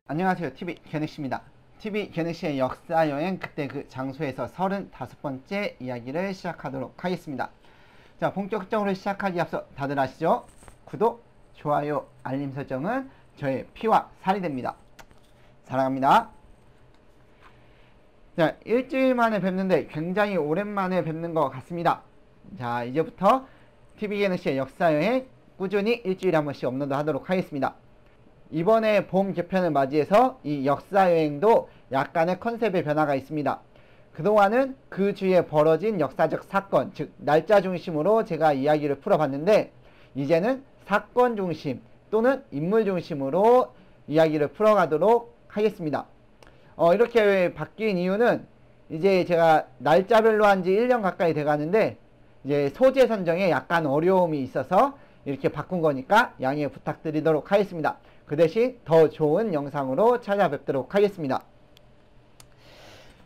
안녕하세요. TV 개넥시입니다. TV 개넥시의 역사여행 그때 그 장소에서 35번째 이야기를 시작하도록 하겠습니다. 자, 본격적으로 시작하기 앞서 다들 아시죠? 구독, 좋아요, 알림 설정은 저의 피와 살이 됩니다. 사랑합니다. 자, 일주일 만에 뵙는데 굉장히 오랜만에 뵙는 것 같습니다. 자, 이제부터 TV 개넥시의 역사여행 꾸준히 일주일에 한 번씩 업로드 하도록 하겠습니다. 이번에 봄 개편을 맞이해서 이 역사여행도 약간의 컨셉의 변화가 있습니다. 그동안은 그 주위에 벌어진 역사적 사건, 즉 날짜 중심으로 제가 이야기를 풀어봤는데, 이제는 사건 중심 또는 인물 중심으로 이야기를 풀어가도록 하겠습니다. 이렇게 바뀐 이유는 이제 제가 날짜별로 한 지 1년 가까이 돼가는데 이제 소재 선정에 약간 어려움이 있어서 이렇게 바꾼 거니까 양해 부탁드리도록 하겠습니다. 그 대신 더 좋은 영상으로 찾아뵙도록 하겠습니다.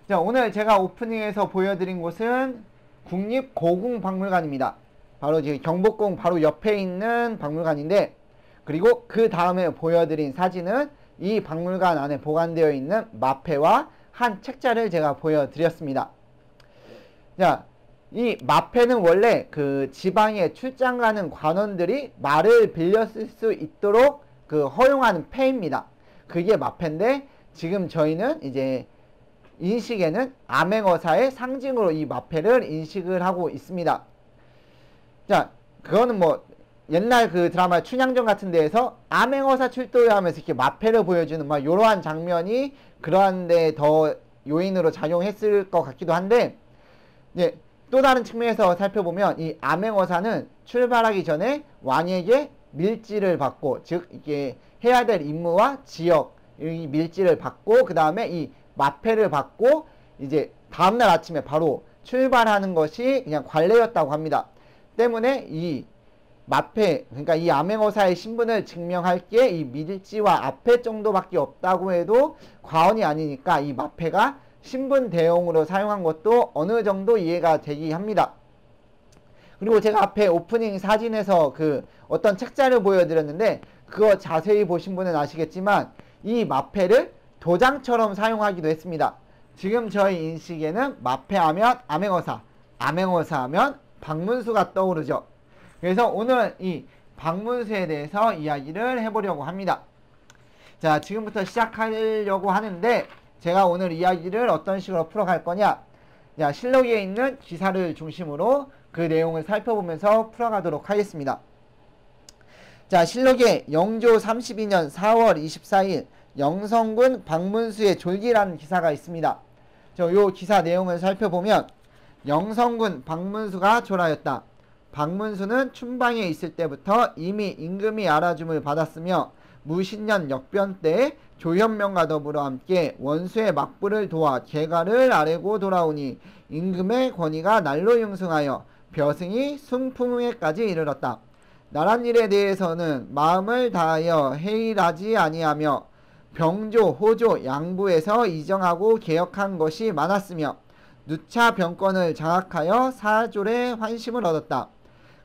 자, 오늘 제가 오프닝에서 보여드린 곳은 국립고궁박물관입니다. 바로 지금 경복궁 바로 옆에 있는 박물관인데, 그리고 그 다음에 보여드린 사진은 이 박물관 안에 보관되어 있는 마패와 한 책자를 제가 보여드렸습니다. 자, 이 마패는 원래 그 지방에 출장 가는 관원들이 말을 빌려 쓸 수 있도록 그 허용하는 패입니다. 그게 마패인데, 지금 저희는 이제 인식에는 암행어사의 상징으로 이 마패를 인식을 하고 있습니다. 자, 그거는 뭐 옛날 그 드라마 춘향전 같은 데에서 암행어사 출동을 하면서 이렇게 마패를 보여주는 막 이러한 장면이 그러한데 더 요인으로 작용했을 것 같기도 한데, 이제 또 다른 측면에서 살펴보면 이 암행어사는 출발하기 전에 왕에게 밀지를 받고, 즉 이게 해야 될 임무와 지역, 이 밀지를 받고 그 다음에 이 마패를 받고 이제 다음날 아침에 바로 출발하는 것이 그냥 관례였다고 합니다. 때문에 이 마패, 그러니까 이 암행어사의 신분을 증명할 게 이 밀지와 앞에 정도밖에 없다고 해도 과언이 아니니까 이 마패가 신분 대용으로 사용한 것도 어느 정도 이해가 되긴 합니다. 그리고 제가 앞에 오프닝 사진에서 그 어떤 책자를 보여드렸는데, 그거 자세히 보신 분은 아시겠지만 이 마패를 도장처럼 사용하기도 했습니다. 지금 저희 인식에는 마패하면 암행어사, 암행어사 하면 박문수가 떠오르죠. 그래서 오늘 이 박문수에 대해서 이야기를 해보려고 합니다. 자, 지금부터 시작하려고 하는데, 제가 오늘 이야기를 어떤 식으로 풀어갈 거냐. 자, 실록에 있는 기사를 중심으로 그 내용을 살펴보면서 풀어가도록 하겠습니다. 자, 실록에 영조 32년 4월 24일 영성군 박문수의 졸기라는 기사가 있습니다. 요 기사 내용을 살펴보면, 영성군 박문수가 졸하였다. 박문수는 춘방에 있을 때부터 이미 임금이 알아줌을 받았으며 무신년 역변 때에 조현명과 더불어 함께 원수의 막부를 도와 개가를 아뢰고 돌아오니 임금의 권위가 날로 융승하여 벼승이 순풍에까지 이르렀다. 나란 일에 대해서는 마음을 다하여 해일하지 아니하며 병조, 호조, 양부에서 이정하고 개혁한 것이 많았으며 누차 병권을 장악하여 사졸의 환심을 얻었다.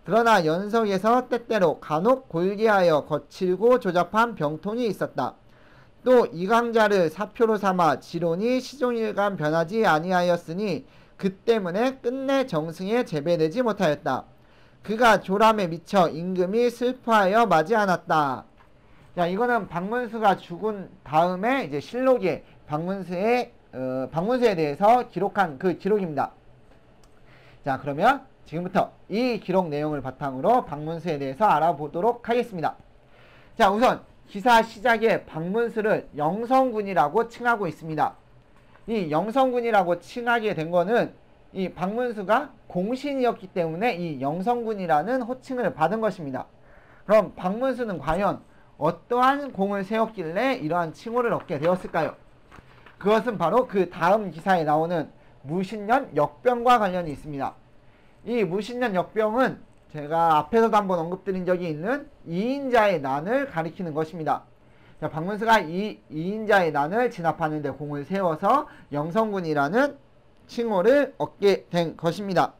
그러나 연석에서 때때로 간혹 골기하여 거칠고 조잡한 병통이 있었다. 또 이강자를 사표로 삼아 지론이 시종일관 변하지 아니하였으니 그 때문에 끝내 정승에 제배되지 못하였다. 그가 조람에 미쳐 임금이 슬퍼하여 맞이 않았다. 자, 이거는 박문수가 죽은 다음에 이제 실록에 박문수에 대해서 기록한 그 기록입니다. 자, 그러면 지금부터 이 기록 내용을 바탕으로 박문수에 대해서 알아보도록 하겠습니다. 자, 우선 기사 시작에 박문수를 영성군이라고 칭하고 있습니다. 이 영성군이라고 칭하게 된 거는 이 박문수가 공신이었기 때문에 이 영성군이라는 호칭을 받은 것입니다. 그럼 박문수는 과연 어떠한 공을 세웠길래 이러한 칭호를 얻게 되었을까요? 그것은 바로 그 다음 기사에 나오는 무신년 역병과 관련이 있습니다. 이 무신년 역병은 제가 앞에서도 한번 언급드린 적이 있는 이인자의 난을 가리키는 것입니다. 자, 박문수가 이 이인자의 난을 진압하는 데 공을 세워서 영성군이라는 칭호를 얻게 된 것입니다.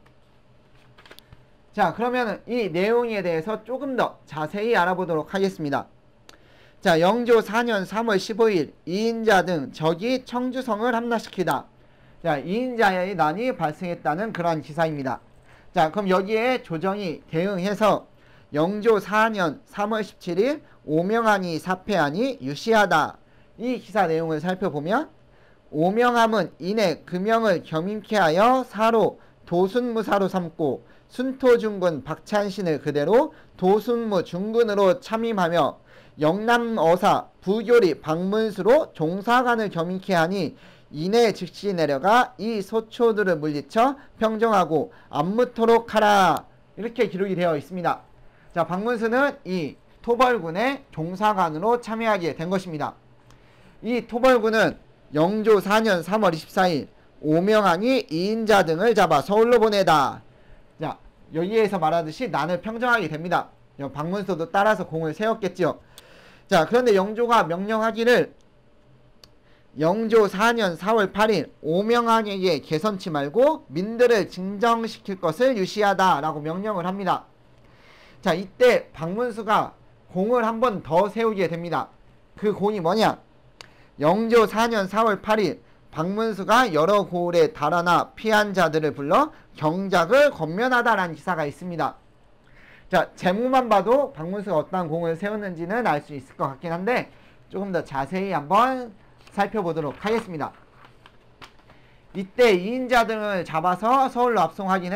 자, 그러면 이 내용에 대해서 조금 더 자세히 알아보도록 하겠습니다. 자, 영조 4년 3월 15일 이인자 등 적이 청주성을 함락시키다. 자, 이인자의 난이 발생했다는 그러한 기사입니다. 자, 그럼 여기에 조정이 대응해서 영조 4년 3월 17일 오명하니 사패하니 유시하다. 이 기사 내용을 살펴보면 오명함은 이내 금영을 겸임케 하여 사로 도순무사로 삼고 순토중군 박찬신을 그대로 도순무 중군으로 참임하며 영남어사 부교리 박문수로 종사관을 겸임케 하니 이내 즉시 내려가 이 소초들을 물리쳐 평정하고 안무토록 하라. 이렇게 기록이 되어 있습니다. 자, 박문수는 이 토벌군의 종사관으로 참여하게 된 것입니다. 이 토벌군은 영조 4년 3월 24일 오명하니 이인자 등을 잡아 서울로 보내다. 자, 여기에서 말하듯이 난을 평정하게 됩니다. 박문수도 따라서 공을 세웠겠죠. 자, 그런데 영조가 명령하기를 영조 4년 4월 8일 오명하니에게 개선치 말고 민들을 진정시킬 것을 유시하다 라고 명령을 합니다. 자, 이때 박문수가 공을 한 번 더 세우게 됩니다. 그 공이 뭐냐? 영조 4년 4월 8일 박문수가 여러 고을에 달아나 피한 자들을 불러 경작을 권면하다라는 기사가 있습니다. 자, 제목만 봐도 박문수가 어떤 공을 세웠는지는 알 수 있을 것 같긴 한데 조금 더 자세히 한번 살펴보도록 하겠습니다. 이때 이인자 등을 잡아서 서울로 압송하긴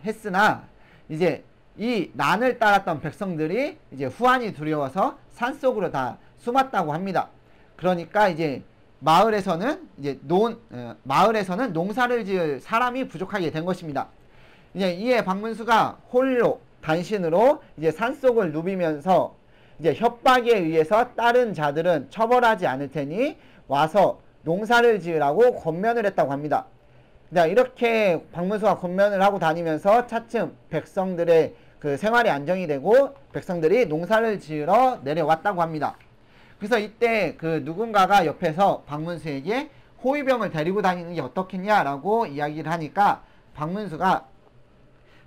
했으나 이제 이 난을 따랐던 백성들이 이제 후환이 두려워서 산속으로 다 숨었다고 합니다. 그러니까 이제 마을에서는 농사를 지을 사람이 부족하게 된 것입니다. 이제 이에 박문수가 홀로 단신으로 이제 산속을 누비면서 이제 협박에 의해서 다른 자들은 처벌하지 않을 테니 와서 농사를 지으라고 권면을 했다고 합니다. 자, 이렇게 박문수가 권면을 하고 다니면서 차츰 백성들의 그 생활이 안정이 되고 백성들이 농사를 지으러 내려왔다고 합니다. 그래서 이때 그 누군가가 옆에서 박문수에게 호위병을 데리고 다니는 게 어떻겠냐라고 이야기를 하니까 박문수가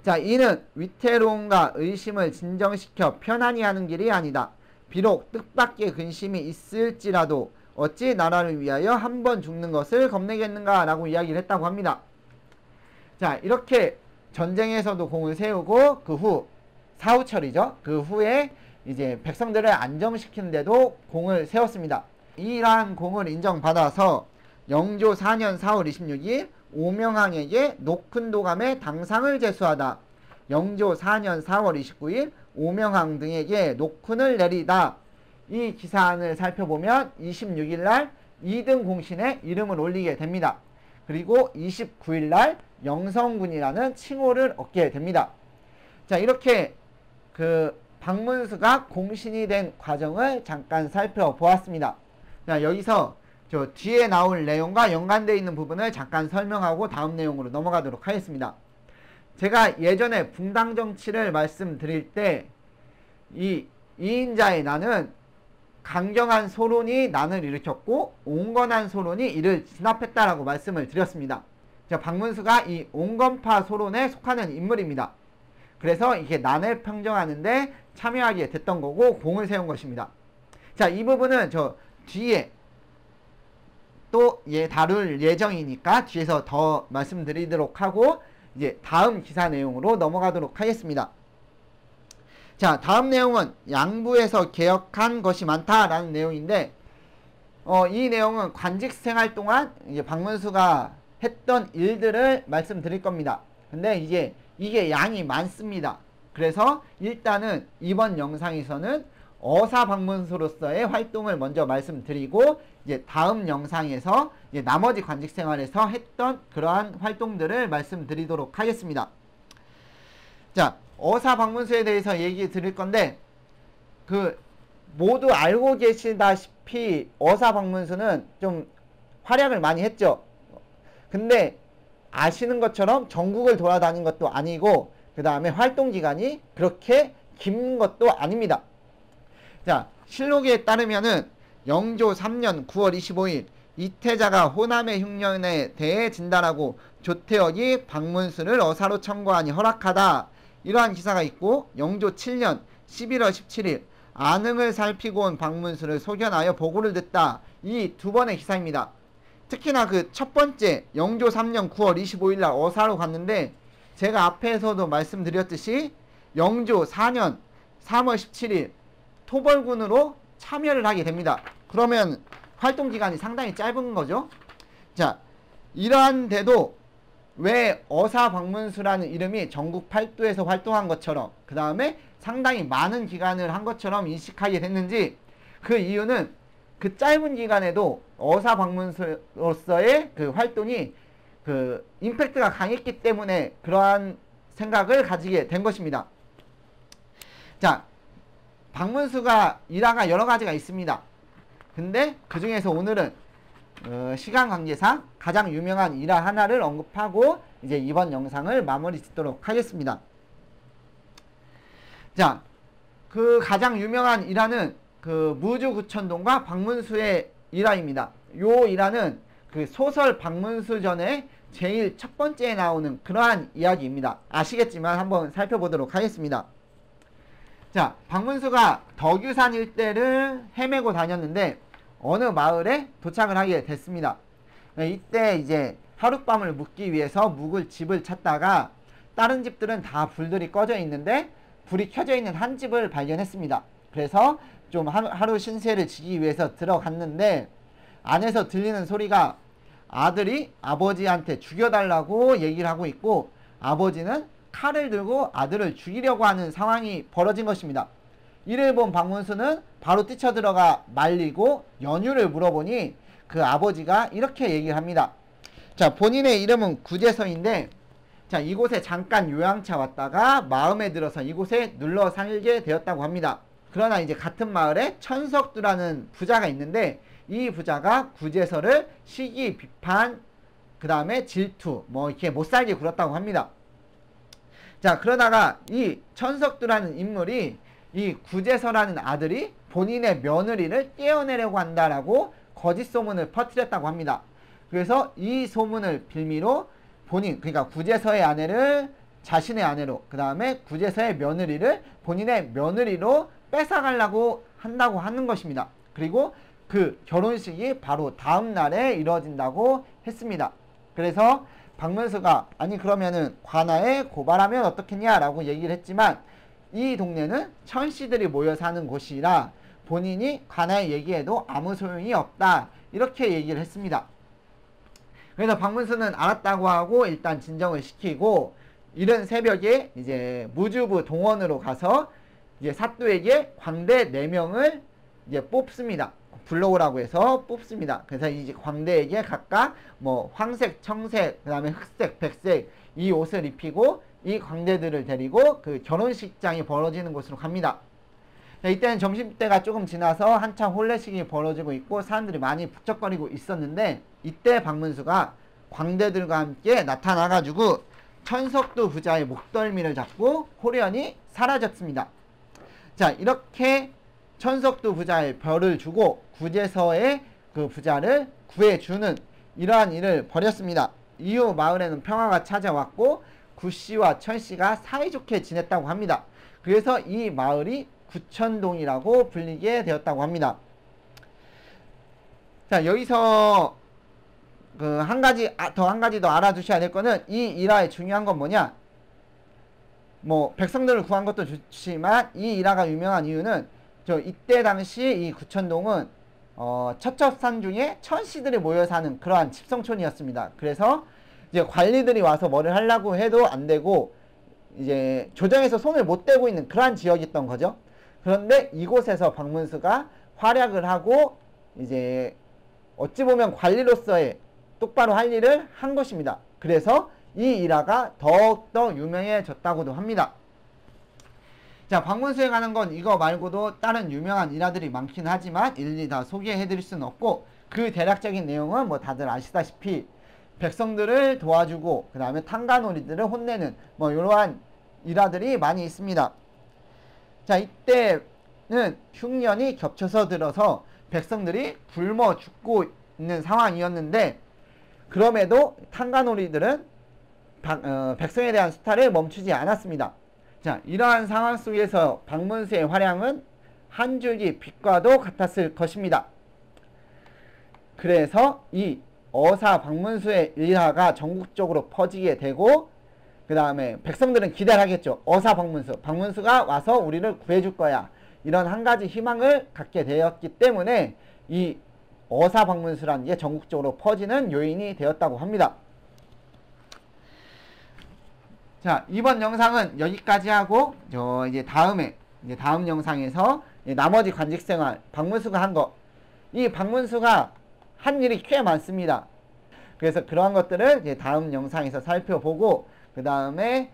자, 이는 위태로움과 의심을 진정시켜 편안히 하는 길이 아니다. 비록 뜻밖의 근심이 있을지라도 어찌 나라를 위하여 한 번 죽는 것을 겁내겠는가 라고 이야기를 했다고 합니다. 자, 이렇게 전쟁에서도 공을 세우고 그 후 사후처리죠. 그 후에 이제 백성들을 안정시키는데도 공을 세웠습니다. 이러한 공을 인정받아서 영조 4년 4월 26일 오명항에게 녹큰도감의 당상을 제수하다. 영조 4년 4월 29일 오명항 등에게 녹큰을 내리다. 이 기사안을 살펴보면 26일날 2등 공신에 이름을 올리게 됩니다. 그리고 29일날 영성군이라는 칭호를 얻게 됩니다. 자, 이렇게 그 박문수가 공신이 된 과정을 잠깐 살펴보았습니다. 자, 여기서 저 뒤에 나올 내용과 연관되어 있는 부분을 잠깐 설명하고 다음 내용으로 넘어가도록 하겠습니다. 제가 예전에 붕당정치를 말씀드릴 때 이 이인자의 난은 강경한 소론이 난을 일으켰고 온건한 소론이 이를 진압했다라고 말씀을 드렸습니다. 자, 박문수가 이 온건파 소론에 속하는 인물입니다. 그래서 이게 난을 평정하는데 참여하게 됐던 거고 공을 세운 것입니다. 자, 이 부분은 저 뒤에 또 다룰 예정이니까 뒤에서 더 말씀드리도록 하고 이제 다음 기사 내용으로 넘어가도록 하겠습니다. 자, 다음 내용은 양부에서 개혁한 것이 많다라는 내용인데 이 내용은 관직 생활 동안 이제 박문수가 했던 일들을 말씀드릴 겁니다. 근데 이게 양이 많습니다. 그래서 일단은 이번 영상에서는 어사 박문수로서의 활동을 먼저 말씀드리고 이제 다음 영상에서 이제 나머지 관직 생활에서 했던 그러한 활동들을 말씀드리도록 하겠습니다. 자, 어사 박문수에 대해서 얘기 드릴 건데 그 모두 알고 계시다시피 어사 박문수는 좀 활약을 많이 했죠. 근데 아시는 것처럼 전국을 돌아다닌 것도 아니고 그 다음에 활동 기간이 그렇게 긴 것도 아닙니다. 자, 실록에 따르면은 영조 3년 9월 25일 이태자가 호남의 흉년에 대해 진단하고 조태역이 박문수를 어사로 청구하니 허락하다. 이러한 기사가 있고 영조 7년 11월 17일 안흥을 살피고 온 박문수를 소견하여 보고를 듣다. 이 두 번의 기사입니다. 특히나 그 첫 번째 영조 3년 9월 25일 날 어사로 갔는데 제가 앞에서도 말씀드렸듯이 영조 4년 3월 17일 토벌군으로 참여를 하게 됩니다. 그러면 활동기간이 상당히 짧은 거죠. 자, 이러한데도 왜 어사 박문수라는 이름이 전국 8도에서 활동한 것처럼 그 다음에 상당히 많은 기간을 한 것처럼 인식하게 됐는지, 그 이유는 그 짧은 기간에도 어사 박문수로서의 그 활동이 그 임팩트가 강했기 때문에 그러한 생각을 가지게 된 것입니다. 자, 박문수가 일화가 여러 가지가 있습니다. 근데 그 중에서 오늘은 시간 관계상 가장 유명한 일화 하나를 언급하고 이제 이번 영상을 마무리 짓도록 하겠습니다. 자, 그 가장 유명한 일화는 그 무주구천동과 박문수의 일화입니다. 요 일화는 그 소설 박문수전에 제일 첫 번째에 나오는 그러한 이야기입니다. 아시겠지만 한번 살펴보도록 하겠습니다. 자, 박문수가 덕유산 일대를 헤매고 다녔는데 어느 마을에 도착을 하게 됐습니다. 이때 이제 하룻밤을 묵기 위해서 묵을 집을 찾다가 다른 집들은 다 불들이 꺼져 있는데 불이 켜져 있는 한 집을 발견했습니다. 그래서 좀 하루 신세를 지기 위해서 들어갔는데 안에서 들리는 소리가 아들이 아버지한테 죽여달라고 얘기를 하고 있고 아버지는 칼을 들고 아들을 죽이려고 하는 상황이 벌어진 것입니다. 이를 본 박문수는 바로 뛰쳐들어가 말리고 연유를 물어보니 그 아버지가 이렇게 얘기를 합니다. 자, 본인의 이름은 구재서인데 자, 이곳에 잠깐 요양차 왔다가 마음에 들어서 이곳에 눌러 살게 되었다고 합니다. 그러나 이제 같은 마을에 천석두라는 부자가 있는데 이 부자가 구재서를 시기, 비판, 그 다음에 질투, 뭐 이렇게 못살게 굴었다고 합니다. 자, 그러다가 이 천석두라는 인물이 이 구재서라는 아들이 본인의 며느리를 떼어내려고 한다라고 거짓 소문을 퍼뜨렸다고 합니다. 그래서 이 소문을 빌미로 본인, 그러니까 구재서의 아내를 자신의 아내로, 그 다음에 구재서의 며느리를 본인의 며느리로 뺏어가려고 한다고 하는 것입니다. 그리고 그 결혼식이 바로 다음 날에 이루어진다고 했습니다. 그래서 박문수가 아니 그러면은 관아에 고발하면 어떻겠냐라고 얘기를 했지만 이 동네는 천씨들이 모여 사는 곳이라 본인이 관아에 얘기해도 아무 소용이 없다 이렇게 얘기를 했습니다. 그래서 박문수는 알았다고 하고 일단 진정을 시키고 이른 새벽에 이제 무주부 동원으로 가서 이제 사또에게 광대 4명을 이제 뽑습니다. 불러오라고 해서 뽑습니다. 그래서 이제 광대에게 각각 뭐 황색, 청색, 그 다음에 흑색, 백색 이 옷을 입히고 이 광대들을 데리고 그 결혼식장이 벌어지는 곳으로 갑니다. 이때는 점심때가 조금 지나서 한참 혼례식이 벌어지고 있고 사람들이 많이 북적거리고 있었는데 이때 박문수가 광대들과 함께 나타나가지고 천석두 부자의 목덜미를 잡고 호련히 사라졌습니다. 자, 이렇게 천석두 부자의 벌을 주고 구재서의 그 부자를 구해주는 이러한 일을 벌였습니다. 이후 마을에는 평화가 찾아왔고 구씨와 천씨가 사이좋게 지냈다고 합니다. 그래서 이 마을이 구천동이라고 불리게 되었다고 합니다. 자, 여기서 그 한 가지 더 알아두셔야 될 거는 이 일화의 중요한 건 뭐냐? 뭐 백성들을 구한 것도 좋지만 이 일화가 유명한 이유는 이때 당시 이 구천동은 첩첩산 중에 천씨들이 모여 사는 그러한 집성촌이었습니다. 그래서 이제 관리들이 와서 뭐를 하려고 해도 안 되고 이제 조정에서 손을 못 대고 있는 그러한 지역이었던 거죠. 그런데 이곳에서 박문수가 활약을 하고 이제 어찌 보면 관리로서의 똑바로 할 일을 한 것입니다. 그래서 이 일화가 더욱더 유명해졌다고도 합니다. 자, 박문수에 관한 건 이거 말고도 다른 유명한 일화들이 많긴 하지만 일일이 다 소개해드릴 수는 없고 그 대략적인 내용은 뭐 다들 아시다시피 백성들을 도와주고 그 다음에 탕가놀이들을 혼내는 뭐 이러한 일화들이 많이 있습니다. 자, 이때는 흉년이 겹쳐서 들어서 백성들이 굶어 죽고 있는 상황이었는데 그럼에도 탕가놀이들은 백성에 대한 수탈을 멈추지 않았습니다. 자, 이러한 상황 속에서 박문수의 활약은 한 줄기 빛과도 같았을 것입니다. 그래서 이 어사 방문수의 일화가 전국적으로 퍼지게 되고, 그 다음에 백성들은 기대를 하겠죠. 어사 방문수가 와서 우리를 구해줄 거야. 이런 한 가지 희망을 갖게 되었기 때문에 이 어사 방문수라는 게 전국적으로 퍼지는 요인이 되었다고 합니다. 자, 이번 영상은 여기까지 하고, 이제 다음 영상에서 나머지 관직생활, 방문수가 한 거, 이 방문수가 한 일이 꽤 많습니다. 그래서 그러한 것들을 이제 다음 영상에서 살펴보고, 그 다음에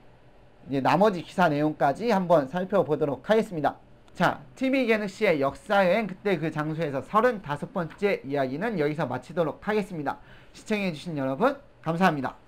이제 나머지 기사 내용까지 한번 살펴보도록 하겠습니다. 자, TV 개능씨의 역사여행 그때 그 장소에서 35번째 이야기는 여기서 마치도록 하겠습니다. 시청해주신 여러분 감사합니다.